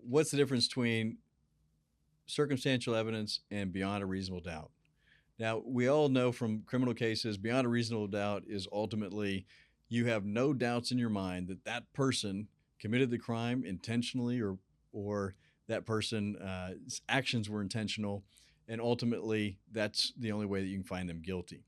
what's the difference between circumstantial evidence and beyond a reasonable doubt? Now, we all know from criminal cases, beyond a reasonable doubt is ultimately you have no doubts in your mind that that person committed the crime intentionally, or that person's actions were intentional, and ultimately that's the only way that you can find them guilty.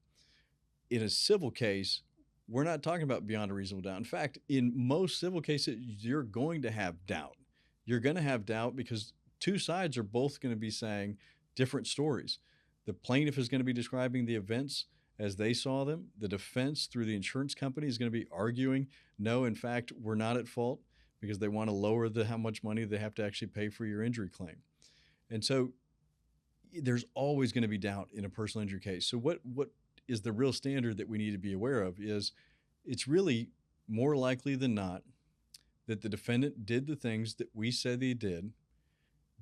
In a civil case, we're not talking about beyond a reasonable doubt. In fact, in most civil cases, you're going to have doubt. You're going to have doubt because two sides are both going to be saying different stories. The plaintiff is going to be describing the events as they saw them. The defense, through the insurance company, is going to be arguing, no, in fact, we're not at fault, because they want to lower how much money they have to actually pay for your injury claim. And so there's always going to be doubt in a personal injury case. So what is the real standard that we need to be aware of is it's really more likely than not that the defendant did the things that we said they did,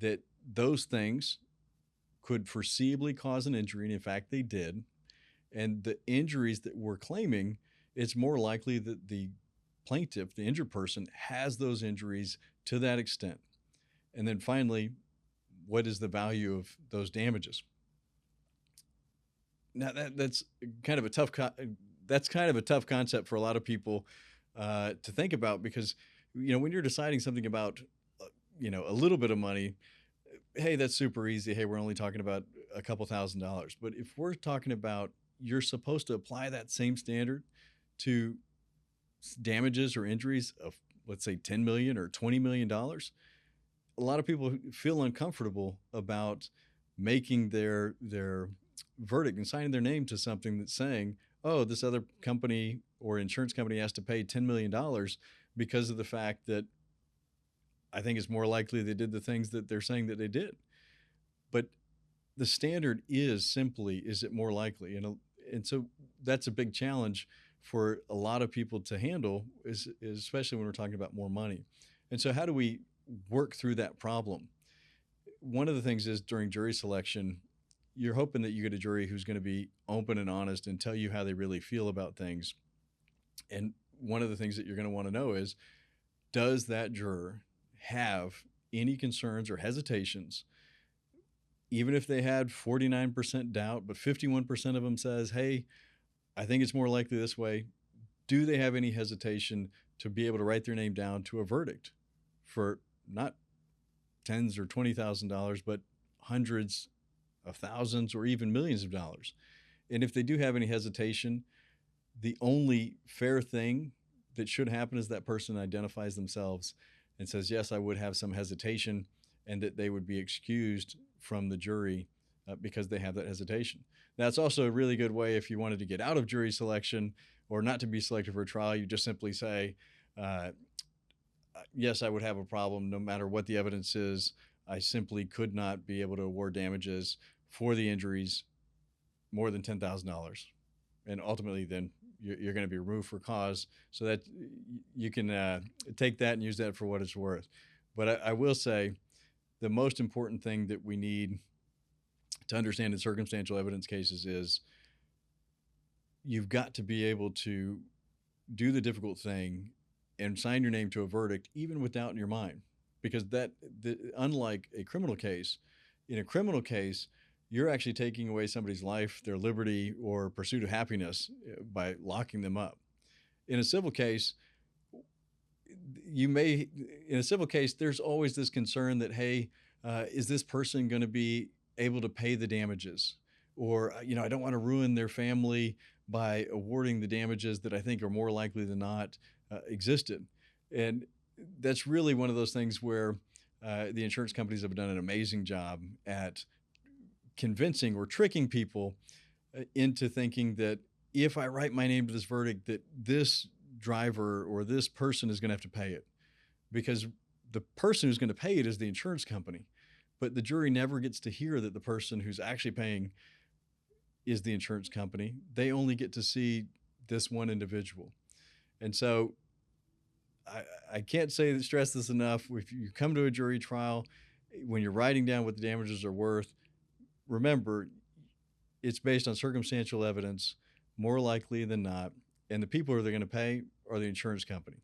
that those things could foreseeably cause an injury, and in fact they did. And the injuries that we're claiming, it's more likely that the plaintiff, the injured person, has those injuries to that extent. And then finally, what is the value of those damages? Now that's kind of a tough concept for a lot of people to think about, because when you're deciding something about a little bit of money, hey, that's super easy. Hey, we're only talking about a couple $1,000s. But if we're talking about you're supposed to apply that same standard to damages or injuries of, let's say, $10 million or $20 million, a lot of people feel uncomfortable about making their verdict and signing their name to something that's saying, oh, this other company or insurance company has to pay $10 million because of the fact that I think it's more likely they did the things that they're saying that they did. But the standard is simply, is it more likely? And so that's a big challenge for a lot of people to handle, is especially when we're talking about more money. And so how do we work through that problem? One of the things is, during jury selection, you're hoping that you get a jury who's going to be open and honest and tell you how they really feel about things. And one of the things that you're going to want to know is, does that juror have any concerns or hesitations? Even if they had 49% doubt, but 51% of them says, hey, I think it's more likely this way, do they have any hesitation to be able to write their name down to a verdict for not tens or $20,000, but hundreds of thousands or even millions of dollars? And if they do have any hesitation, the only fair thing that should happen is that person identifies themselves and says, yes, I would have some hesitation, and that they would be excused from the jury because they have that hesitation. That's also a really good way, if you wanted to get out of jury selection or not to be selected for a trial, you just simply say, yes, I would have a problem no matter what the evidence is. I simply could not be able to award damages for the injuries more than $10,000. And ultimately, then you're going to be removed for cause, so that you can take that and use that for what it's worth. But I will say, the most important thing that we need to understand in circumstantial evidence cases is you've got to be able to do the difficult thing and sign your name to a verdict, even with doubt in your mind. Because unlike a criminal case, in a criminal case, you're actually taking away somebody's life, their liberty, or pursuit of happiness by locking them up. In a civil case, there's always this concern that, hey, is this person going to be able to pay the damages? Or, I don't want to ruin their family by awarding the damages that I think are more likely than not existed. And that's really one of those things where the insurance companies have done an amazing job at convincing or tricking people into thinking that if I write my name to this verdict, that this driver or this person is going to have to pay it, because the person who's going to pay it is the insurance company. But the jury never gets to hear that the person who's actually paying is the insurance company. They only get to see this one individual. And so I can't stress this enough. If you come to a jury trial, when you're writing down what the damages are worth, remember, it's based on circumstantial evidence, more likely than not, and the people who are going to pay are the insurance company.